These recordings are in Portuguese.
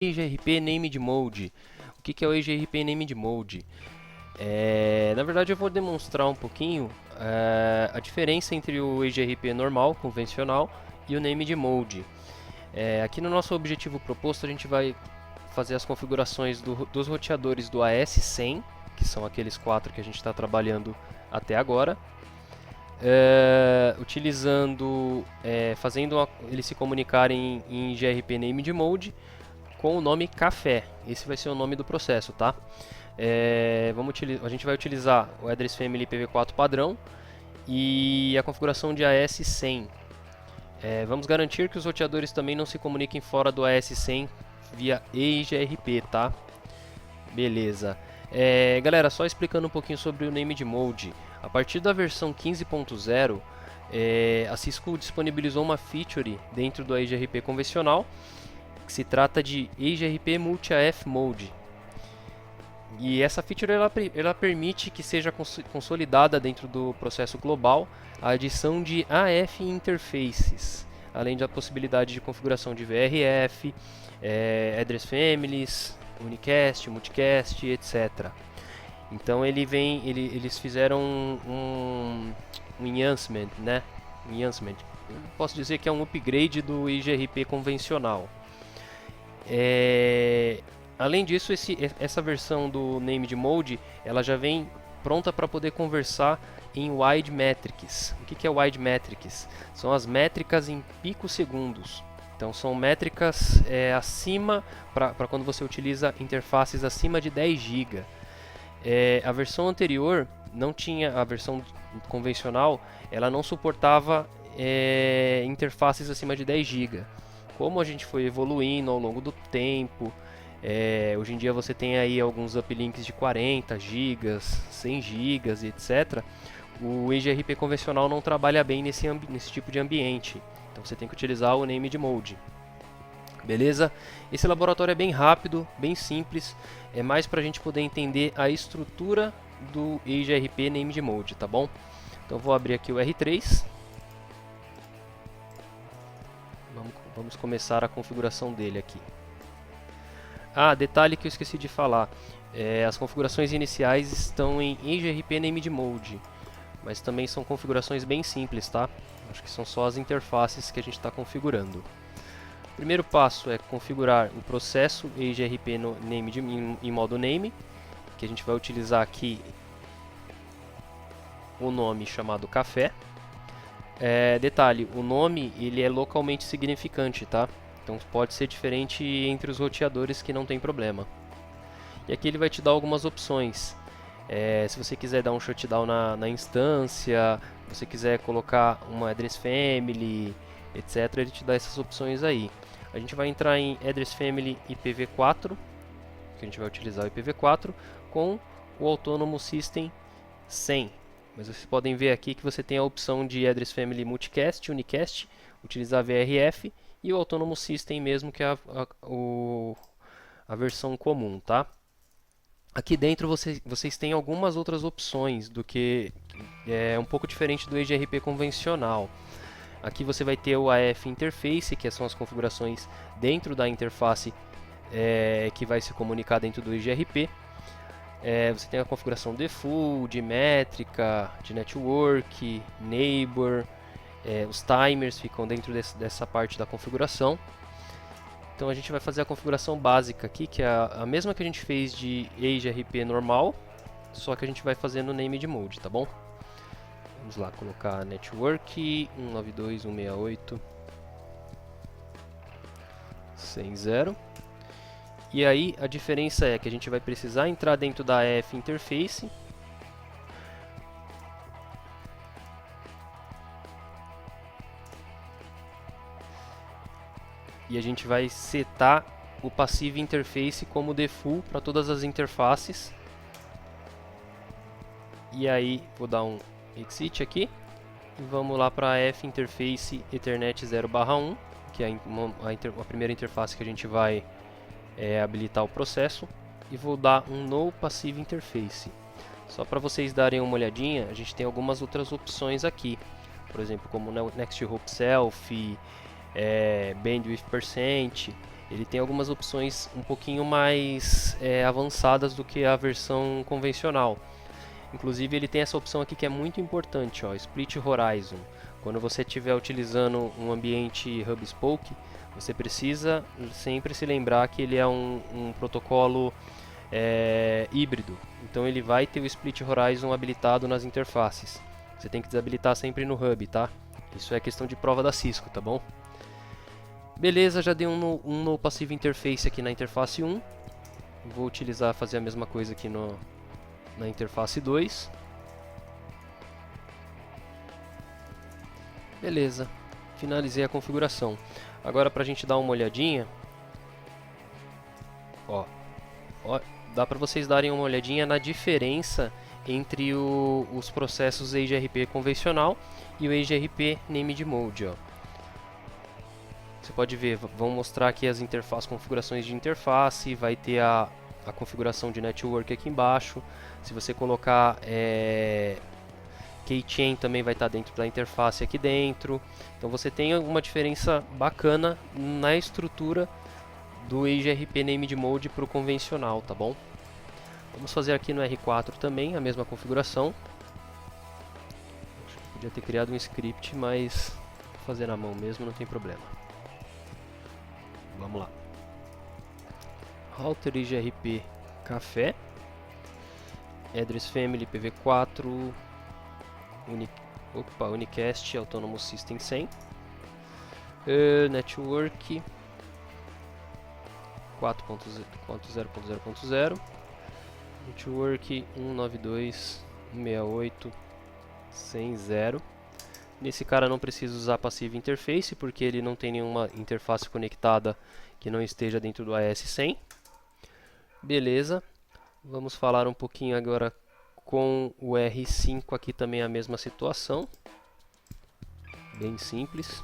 EGRP Named Mode. O que é o EGRP Named Mode? Na verdade eu vou demonstrar um pouquinho a diferença entre o EGRP normal, convencional, e o Named Mode. Aqui no nosso objetivo proposto a gente vai fazer as configurações dos roteadores do AS100, que são aqueles 4 que a gente está trabalhando até agora, fazendo eles se comunicarem em GRP Named Mode com o nome café. Esse vai ser o nome do processo, tá? A gente vai utilizar o Address Family IPv4 padrão e a configuração de AS100. Vamos garantir que os roteadores também não se comuniquem fora do AS100 via EIGRP, tá? Beleza. Galera, só explicando um pouquinho sobre o Named Mode. A partir da versão 15.0, a Cisco disponibilizou uma feature dentro do EIGRP convencional, que se trata de EIGRP Multi-AF Mode. E essa feature ela permite que seja consolidada dentro do processo global a adição de AF interfaces, além da possibilidade de configuração de VRF, Address Families, Unicast, Multicast, etc. Então eles fizeram um enhancement, né? Posso dizer que é um upgrade do EIGRP convencional. Além disso, essa versão do Named Mode, ela já vem pronta para poder conversar em Wide Metrics. O que é Wide Metrics? São as métricas em picosegundos. Então são métricas acima, para quando você utiliza interfaces acima de 10 GB. A versão anterior não tinha, a versão convencional, ela não suportava interfaces acima de 10 GB. Como a gente foi evoluindo ao longo do tempo, hoje em dia você tem aí alguns uplinks de 40 GB, 100 GB, etc. O EGRP convencional não trabalha bem nesse tipo de ambiente, então você tem que utilizar o Named Mode. Beleza? Esse laboratório é bem rápido, bem simples, é mais para a gente poder entender a estrutura do EGRP Named Mode, tá bom? Então vou abrir aqui o R3. Vamos começar a configuração dele aqui. Detalhe que eu esqueci de falar. As configurações iniciais estão em EGRP Named Mode, mas também são configurações bem simples, tá? Acho que são só as interfaces que a gente está configurando. O primeiro passo é configurar o processo EGRP Named em modo name, que a gente vai utilizar aqui o nome chamado café. Detalhe, o nome ele é localmente significante, tá? Então pode ser diferente entre os roteadores, que não tem problema. E aqui ele vai te dar algumas opções. Se você quiser dar um shutdown na instância, se você quiser colocar uma Address Family, etc., ele te dá essas opções aí. A gente vai entrar em Address Family IPv4, que a gente vai utilizar o IPv4, com o Autonomous System 100. Mas vocês podem ver aqui que você tem a opção de Address Family Multicast, Unicast, utilizar VRF e o Autonomous System mesmo, que é a versão comum, tá? Aqui dentro vocês têm algumas outras opções do que é um pouco diferente do EGRP convencional. Aqui você vai ter o AF Interface, que são as configurações dentro da interface que vai se comunicar dentro do EGRP. Você tem a configuração default, de métrica, de network, neighbor, os timers ficam dentro dessa parte da configuração. Então a gente vai fazer a configuração básica aqui, que é a mesma que a gente fez de EIGRP normal, só que a gente vai fazer no Named Mode, tá bom? Vamos lá, colocar network 192.168.100. E aí a diferença é que a gente vai precisar entrar dentro da AF Interface. E a gente vai setar o Passive Interface como default para todas as interfaces. E aí vou dar um exit aqui. E vamos lá para a AF Interface Ethernet 0/1, que é a primeira interface que a gente vai habilitar o processo, e vou dar um No Passive Interface. Só para vocês darem uma olhadinha, a gente tem algumas outras opções aqui, por exemplo, como Next Hop Self, Bandwidth Percent, ele tem algumas opções um pouquinho mais avançadas do que a versão convencional. Inclusive ele tem essa opção aqui que é muito importante, ó, Split Horizon. Quando você estiver utilizando um ambiente Hub Spoke, você precisa sempre se lembrar que ele é um protocolo híbrido. Então ele vai ter o Split Horizon habilitado nas interfaces. Você tem que desabilitar sempre no Hub, tá? Isso é questão de prova da Cisco, tá bom? Beleza, já dei um no Passive Interface aqui na interface 1. Vou fazer a mesma coisa aqui na interface 2. Beleza, finalizei a configuração. Agora para a gente dar uma olhadinha, ó, dá para vocês darem uma olhadinha na diferença entre os processos EageRP convencional e o EageRP Named Mode. Ó. Você pode ver, vão mostrar aqui as configurações de interface, vai ter a configuração de network aqui embaixo. Se você colocar Keychain também vai estar dentro da interface aqui dentro. Então você tem uma diferença bacana na estrutura do EageRP Named Mode para o convencional, tá bom? Vamos fazer aqui no R4 também a mesma configuração. Acho que podia ter criado um script, mas vou fazer na mão mesmo, não tem problema. Vamos lá. Router EageRP Café, Address Family PV4, Unicast Autonomous System 100, Network 4.0.0.0, Network 192.168.100. Nesse cara não preciso usar Passive Interface, porque ele não tem nenhuma interface conectada que não esteja dentro do AS100. Beleza, vamos falar um pouquinho agora com o R5, aqui também a mesma situação, bem simples.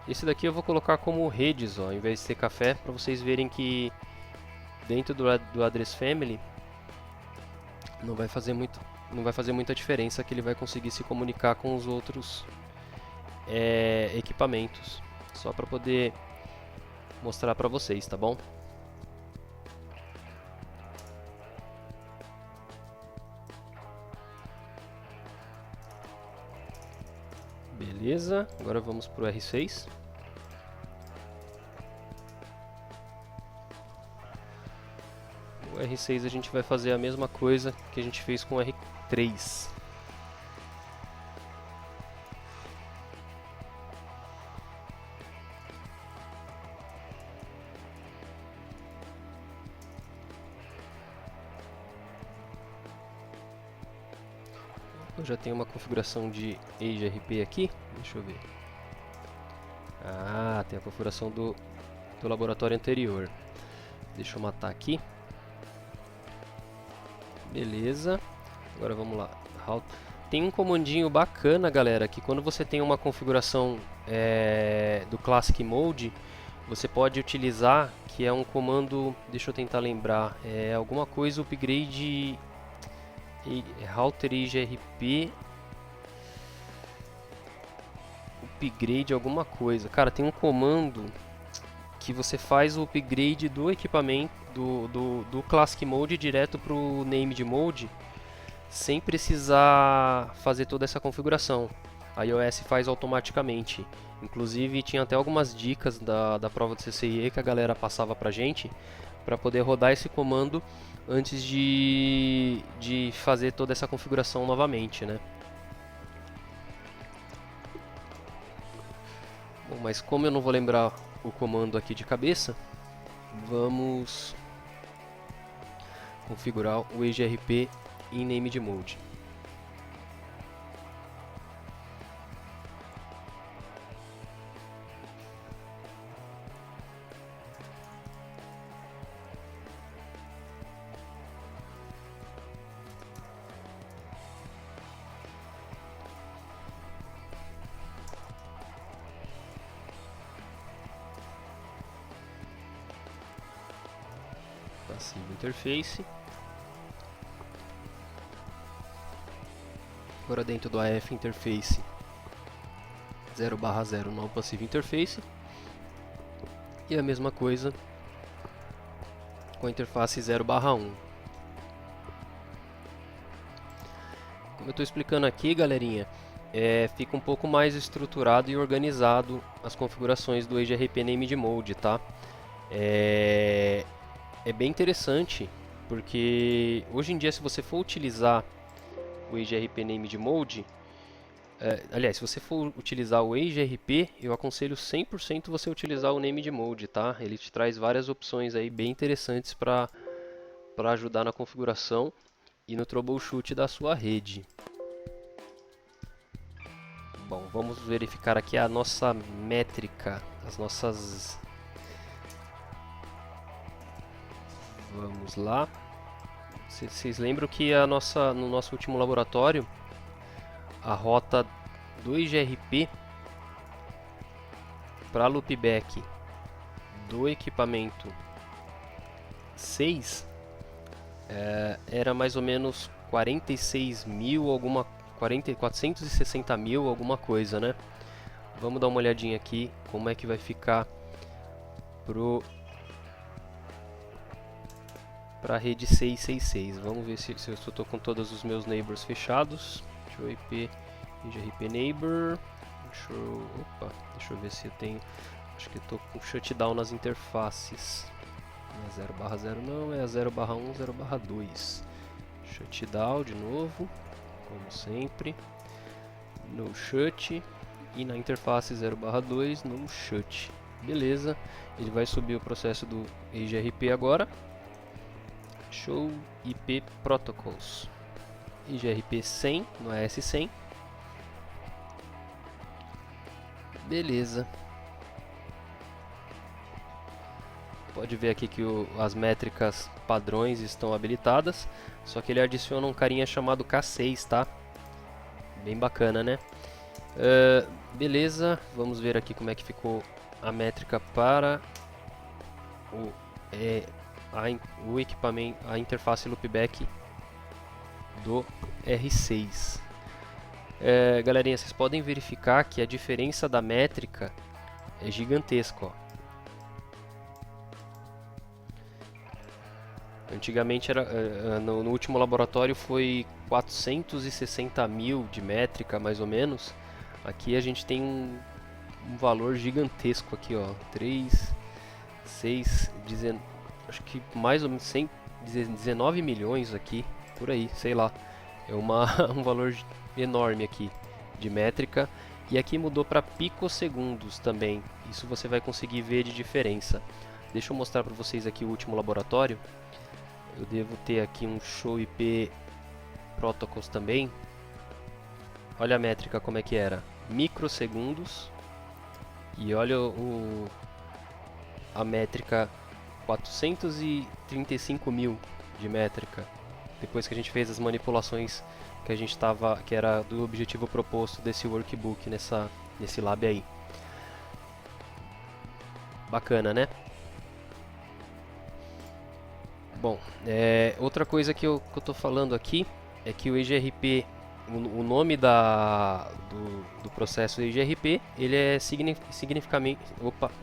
Esse daqui eu vou colocar como redes, ó, ao invés de ser café, para vocês verem que dentro do Address Family não vai fazer muita diferença, que ele vai conseguir se comunicar com os outros equipamentos, só para poder mostrar para vocês, tá bom? Beleza, agora vamos para o R6. O R6 a gente vai fazer a mesma coisa que a gente fez com o R3. Eu já tenho uma configuração de EageRP aqui, deixa eu ver. Ah, tem a configuração do laboratório anterior. Deixa eu matar aqui. Beleza, agora vamos lá. Tem um comandinho bacana, galera, que quando você tem uma configuração do Classic Mode, você pode utilizar, que é um comando, deixa eu tentar lembrar, alguma coisa upgrade Router EageRP upgrade alguma coisa. Cara, tem um comando que você faz o upgrade do equipamento do Classic Mode direto para o Named Mode sem precisar fazer toda essa configuração. A iOS faz automaticamente. Inclusive tinha até algumas dicas da prova do CCIE que a galera passava pra gente para poder rodar esse comando antes de fazer toda essa configuração novamente, né? Bom, mas como eu não vou lembrar o comando aqui de cabeça, vamos configurar o EageRP em Named Mode. Passive Interface. Agora dentro do AF Interface 0/0 no Passive Interface. E a mesma coisa com a interface 0/1. Como eu estou explicando aqui, galerinha, fica um pouco mais estruturado e organizado as configurações do EGRP Named Mode, tá? É bem interessante, porque hoje em dia, se você for utilizar o EGRP Named Mode, aliás, se você for utilizar o EGRP, eu aconselho 100% você utilizar o Named Mode, tá? Ele te traz várias opções aí bem interessantes para ajudar na configuração e no troubleshoot da sua rede. Bom, vamos verificar aqui a nossa métrica, as nossas... Vamos lá. Vocês lembram que no nosso último laboratório, a rota do IGRP para loopback do equipamento 6 era mais ou menos 46 mil, 460 mil, alguma coisa, né? Vamos dar uma olhadinha aqui como é que vai ficar para a rede 666. Vamos ver se eu estou com todos os meus neighbors fechados. Deixa eu IP IGRP neighbor. Deixa eu ver se eu tenho. Acho que eu estou com shutdown nas interfaces. Não é 0/0 não, é 0/1, 0/2. Shutdown de novo, como sempre. No shut. E na interface 0/2 no shut. Beleza, ele vai subir o processo do IGRP agora. Show IP Protocols. IGRP 100 no AS100. Beleza. Pode ver aqui que as métricas padrões estão habilitadas. Só que ele adiciona um carinha chamado K6, tá? Bem bacana, né? Beleza, vamos ver aqui como é que ficou a métrica para o equipamento, a interface loopback do R6. Galerinha, vocês podem verificar que a diferença da métrica é gigantesca, ó. Antigamente no último laboratório foi 460 mil de métrica, mais ou menos. Aqui a gente tem um valor gigantesco aqui, ó. 3, 6, 19, acho que mais ou menos 19 milhões aqui, por aí, sei lá. É um valor enorme aqui de métrica. E aqui mudou para picosegundos também. Isso você vai conseguir ver de diferença. Deixa eu mostrar para vocês aqui o último laboratório. Eu devo ter aqui um Show IP Protocols também. Olha a métrica como é que era. Microsegundos. E olha a métrica 435 mil de métrica. Depois que a gente fez as manipulações que era do objetivo proposto desse workbook nesse lab aí. Bacana, né? Bom, outra coisa que eu tô falando aqui é que o EGRP, o nome do processo EGRP, ele é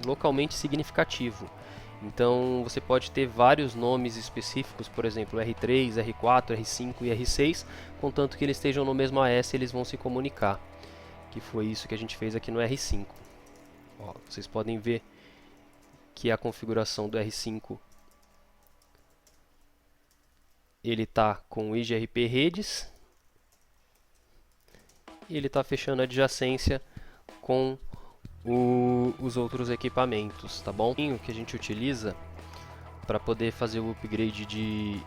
localmente significativo. Então você pode ter vários nomes específicos, por exemplo, R3, R4, R5 e R6, contanto que eles estejam no mesmo AS, eles vão se comunicar. Que foi isso que a gente fez aqui no R5. Ó, vocês podem ver que a configuração do R5 ele está com o IGRP redes e ele está fechando a adjacência com os outros equipamentos, tá bom? O que a gente utiliza para poder fazer o upgrade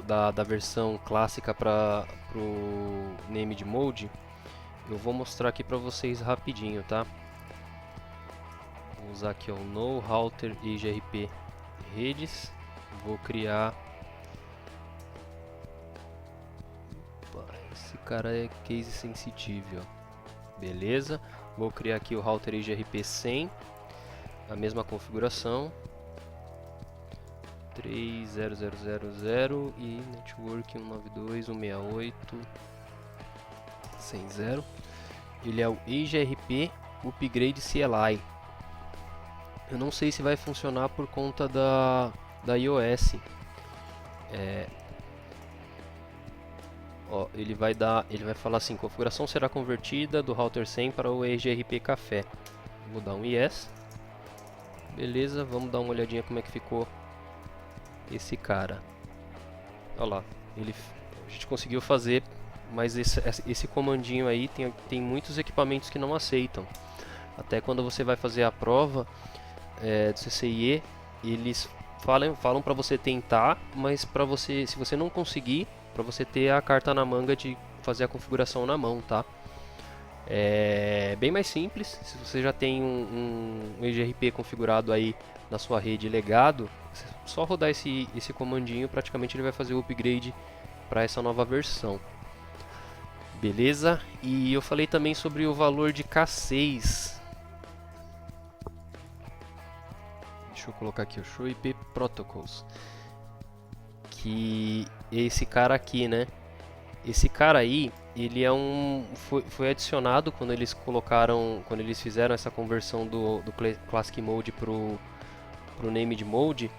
da versão clássica para o Named Mode, eu vou mostrar aqui para vocês rapidinho, tá? Vou usar aqui o No Router IGRP redes, vou criar. Esse cara é case sensitive, ó. Beleza, vou criar aqui o router IGRP 100, a mesma configuração, 3.0.0.0.0 e network 192.168.100. ele é o EasyRP Upgrade CLI. Eu não sei se vai funcionar por conta da iOS. Ó, ele vai falar assim: configuração será convertida do router 100 para o EasyRP Café. Vou dar um yes. Beleza, vamos dar uma olhadinha como é que ficou esse cara. Olha lá, a gente conseguiu fazer, mas esse comandinho aí tem muitos equipamentos que não aceitam. Até quando você vai fazer a prova do CCIE, eles falam para você tentar, mas se você não conseguir, para você ter a carta na manga de fazer a configuração na mão, tá? É bem mais simples. Se você já tem um EasyRP configurado aí na sua rede legado, só rodar esse comandinho, praticamente ele vai fazer o upgrade para essa nova versão. Beleza? E eu falei também sobre o valor de K6. Deixa eu colocar aqui o Show IP Protocols. Que esse cara aqui, né? Esse cara aí, ele é foi adicionado quando eles fizeram essa conversão do Classic Mode pro Named Mode,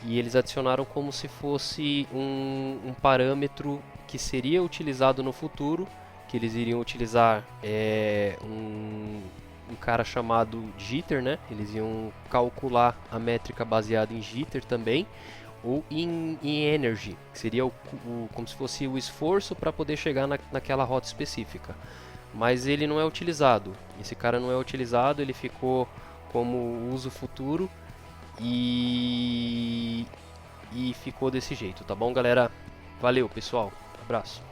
e eles adicionaram como se fosse um parâmetro que seria utilizado no futuro, que eles iriam utilizar um cara chamado jitter, né? Eles iam calcular a métrica baseada em jitter também, ou em energy, que seria como se fosse o esforço para poder chegar naquela rota específica. Mas ele não é utilizado. Esse cara não é utilizado, ele ficou como uso futuro e ficou desse jeito, tá bom, galera? Valeu, pessoal. Abraço.